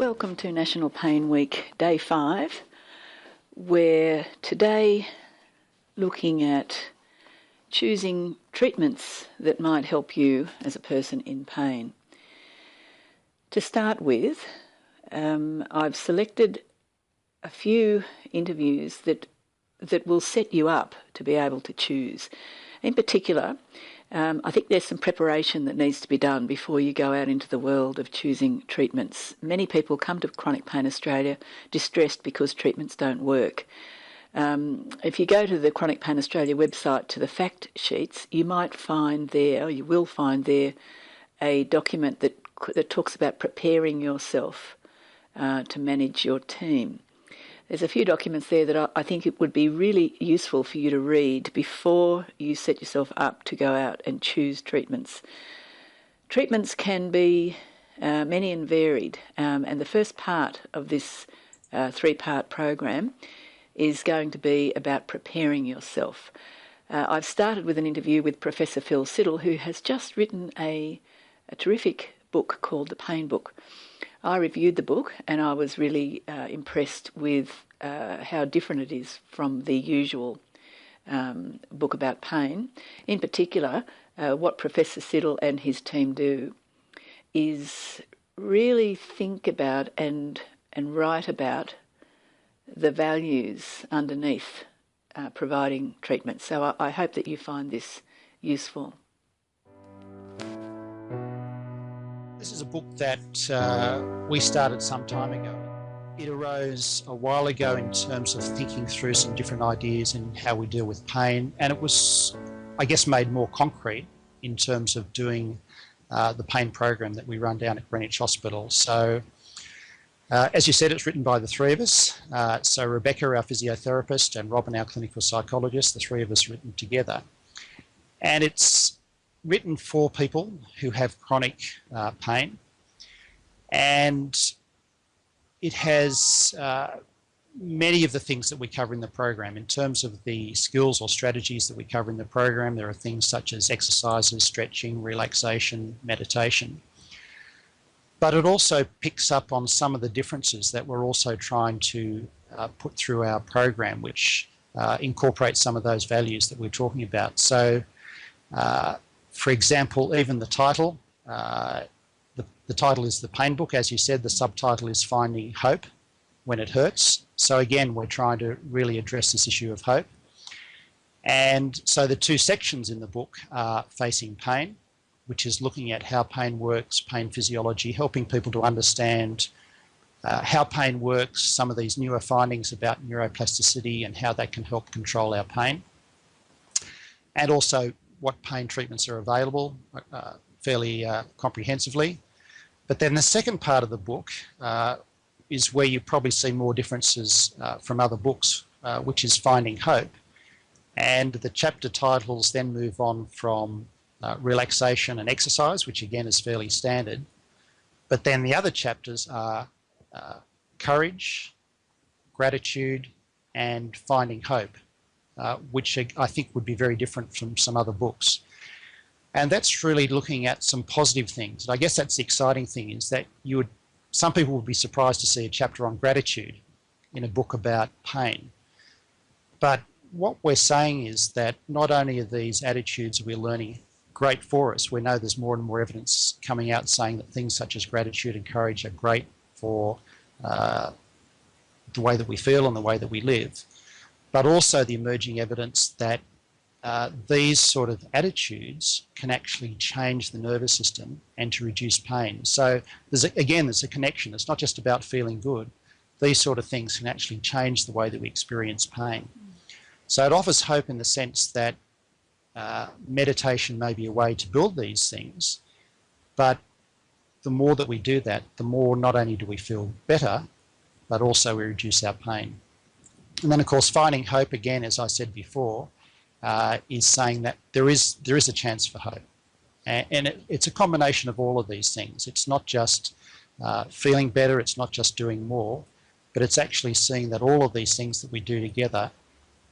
Welcome to National Pain Week, Day 5. We're today looking at choosing treatments that might help you as a person in pain. To start with, I've selected a few interviews that will set you up to be able to choose. In particular, I think there's some preparation that needs to be done before you go out into the world of choosing treatments. Many people come to Chronic Pain Australia distressed because treatments don't work. If you go to the Chronic Pain Australia website to the fact sheets, you might find there, or you will find there, a document that talks about preparing yourself to manage your team. There's a few documents there that I think it would be really useful for you to read before you set yourself up to go out and choose treatments. Treatments can be many and varied, and the first part of this three-part program is going to be about preparing yourself. I've started with an interview with Professor Phil Siddle, who has just written a terrific book called The Pain Book. I reviewed the book and I was really impressed with how different it is from the usual book about pain. In particular, what Professor Siddle and his team do is really think about and write about the values underneath providing treatment. So I hope that you find this useful. This is a book that we started some time ago. It arose a while ago in terms of thinking through some different ideas in how we deal with pain, and it was, I guess, made more concrete in terms of doing the pain program that we run down at Greenwich Hospital. So, as you said, it's written by the three of us. So Rebecca, our physiotherapist, and Robin, our clinical psychologist, the three of us written together. And it's written for people who have chronic pain, and it has many of the things that we cover in the program. In terms of the skills or strategies that we cover in the program, there are things such as exercises, stretching, relaxation, meditation. But it also picks up on some of the differences that we're also trying to put through our program, which incorporate some of those values that we're talking about. So, for example, even the title, the title is The Pain Book. As you said, the subtitle is Finding Hope When It Hurts. So again, we're trying to really address this issue of hope. And so the two sections in the book are Facing Pain, which is looking at how pain works, pain physiology, helping people to understand how pain works, some of these newer findings about neuroplasticity and how they can help control our pain. And also what pain treatments are available fairly comprehensively. But then the second part of the book is where you probably see more differences from other books, which is Finding Hope. And the chapter titles then move on from relaxation and exercise, which again is fairly standard. But then the other chapters are courage, gratitude, and finding hope. Which I think would be very different from some other books. And that's really looking at some positive things. And I guess that's the exciting thing, is that some people would be surprised to see a chapter on gratitude in a book about pain. But what we're saying is that not only are these attitudes we're learning great for us, we know there's more and more evidence coming out saying that things such as gratitude and courage are great for the way that we feel and the way that we live. But also the emerging evidence that these sort of attitudes can actually change the nervous system and to reduce pain. So there's a connection. It's not just about feeling good. These sort of things can actually change the way that we experience pain. So it offers hope in the sense that meditation may be a way to build these things, but the more that we do that, the more not only do we feel better, but also we reduce our pain. And then, of course, Finding Hope, again, as I said before, is saying that there is a chance for hope. And it's a combination of all of these things. It's not just feeling better, it's not just doing more, but it's actually seeing that all of these things that we do together,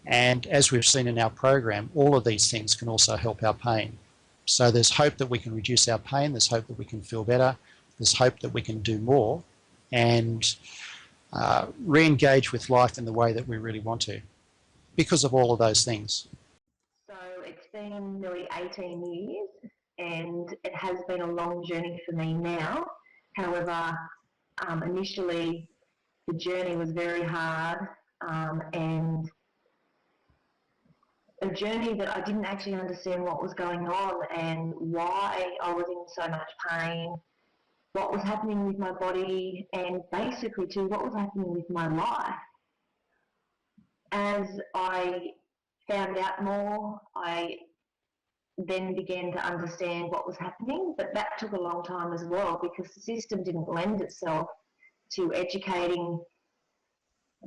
and as we've seen in our program, all of these things can also help our pain. So there's hope that we can reduce our pain, there's hope that we can feel better, there's hope that we can do more, and re-engage with life in the way that we really want to because of all of those things. So it's been nearly 18 years and it has been a long journey for me now. However, initially the journey was very hard and a journey that I didn't actually understand what was going on and why I was in so much pain, what was happening with my body, and basically too what was happening with my life. As I found out more, I then began to understand what was happening, but that took a long time as well because the system didn't lend itself to educating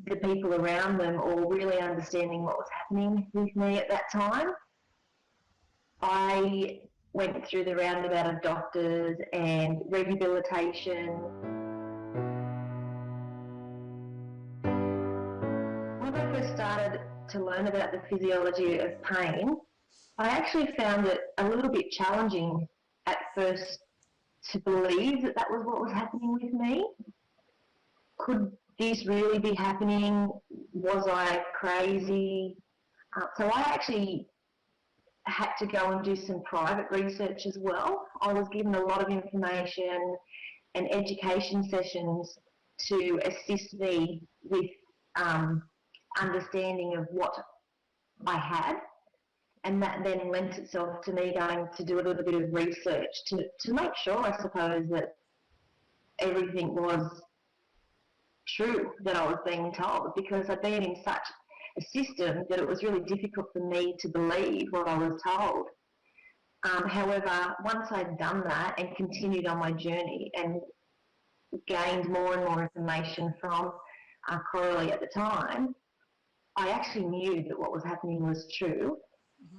the people around them or really understanding what was happening with me at that time. I went through the roundabout of doctors and rehabilitation. When I first started to learn about the physiology of pain, I actually found it a little bit challenging at first to believe that that was what was happening with me. Could this really be happening? Was I crazy? So I actually had to go and do some private research as well. I was given a lot of information and education sessions to assist me with understanding of what I had, and that then lent itself to me going to do a little bit of research to make sure, I suppose, that everything was true that I was being told, because I'd been in such a system that it was really difficult for me to believe what I was told. However, once I'd done that and continued on my journey and gained more and more information from Coralie at the time, I actually knew that what was happening was true.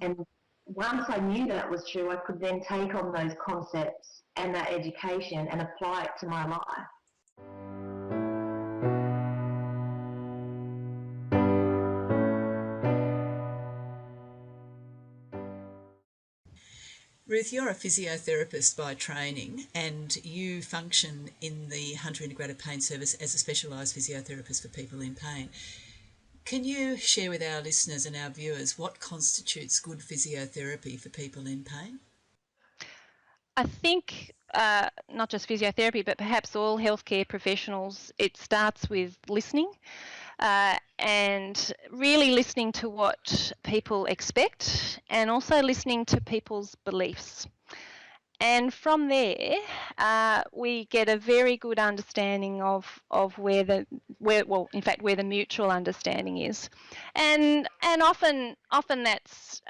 And once I knew that was true, I could then take on those concepts and that education and apply it to my life. Ruth, you're a physiotherapist by training and you function in the Hunter Integrated Pain Service as a specialised physiotherapist for people in pain. Can you share with our listeners and our viewers what constitutes good physiotherapy for people in pain? I think not just physiotherapy, but perhaps all healthcare professionals, it starts with listening and really listening to what people expect and also listening to people's beliefs. And from there, we get a very good understanding of where the mutual understanding is, and often that's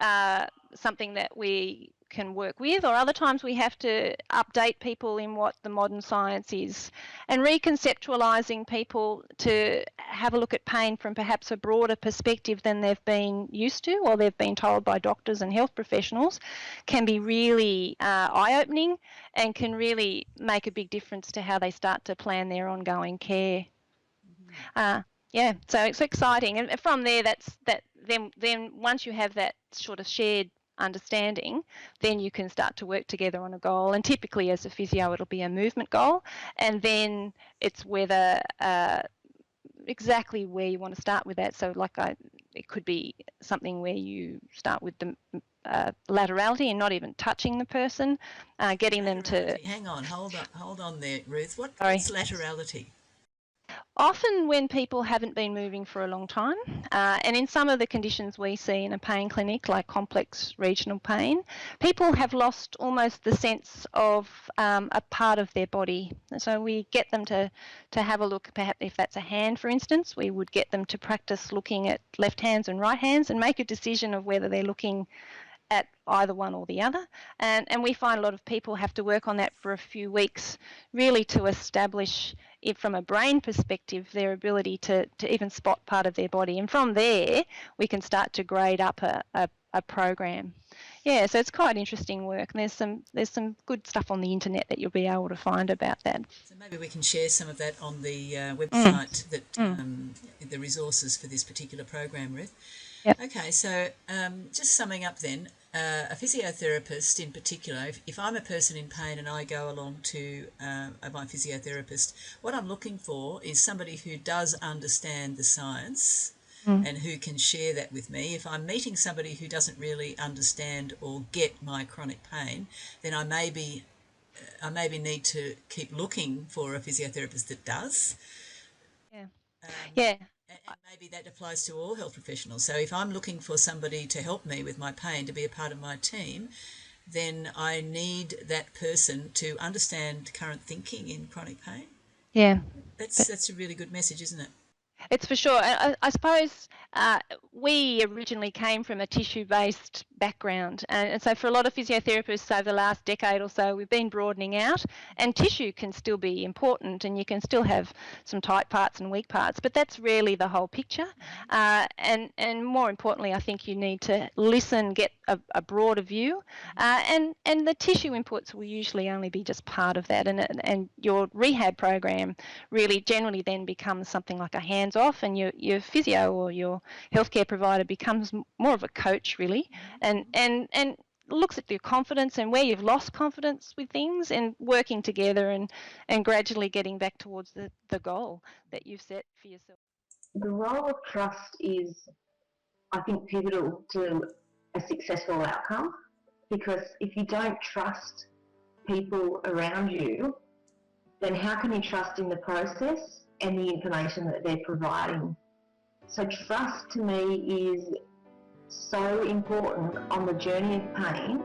something that we can work with, or other times we have to update people in what the modern science is, and reconceptualizing people to have a look at pain from perhaps a broader perspective than they've been used to or they've been told by doctors and health professionals can be really eye-opening and can really make a big difference to how they start to plan their ongoing care. Yeah, so it's exciting, and from there, then once you have that sort of shared understanding, then you can start to work together on a goal. And typically, as a physio, it'll be a movement goal, and then it's whether exactly where you want to start with that. So, it could be something where you start with the laterality and not even touching the person, getting them to. Hang on, hold on there, Ruth. What's laterality? Often when people haven't been moving for a long time, and in some of the conditions we see in a pain clinic, like complex regional pain, people have lost almost the sense of a part of their body. So we get them to have a look, perhaps if that's a hand, for instance, we would get them to practice looking at left hands and right hands and make a decision of whether they're looking at either one or the other, and we find a lot of people have to work on that for a few weeks, really to establish it from a brain perspective, their ability to even spot part of their body, and from there we can start to grade up a program. Yeah, so it's quite interesting work, and there's some good stuff on the internet that you'll be able to find about that. So maybe we can share some of that on the website, the resources for this particular program, Ruth. Yep. Okay, so just summing up then, a physiotherapist in particular, if I'm a person in pain and I go along to my physiotherapist, what I'm looking for is somebody who does understand the science and who can share that with me. If I'm meeting somebody who doesn't really understand or get my chronic pain, then I maybe need to keep looking for a physiotherapist that does. Yeah. Yeah. And maybe that applies to all health professionals. So if I'm looking for somebody to help me with my pain, to be a part of my team, then I need that person to understand current thinking in chronic pain. Yeah. That's a really good message, isn't it? It's for sure. I suppose we originally came from a tissue-based background, and so for a lot of physiotherapists over the last decade or so, we've been broadening out, and tissue can still be important, and you can still have some tight parts and weak parts, but that's really the whole picture. And more importantly, I think you need to listen, get a broader view, and the tissue inputs will usually only be just part of that, and your rehab program really generally then becomes something like a hands-off, and your physio or your healthcare provider becomes more of a coach really, and looks at your confidence and where you've lost confidence with things, and working together and gradually getting back towards the goal that you've set for yourself. The role of trust is, I think, pivotal to a successful outcome, because if you don't trust people around you, then how can you trust in the process and the information that they're providing? So trust to me is so important on the journey of pain,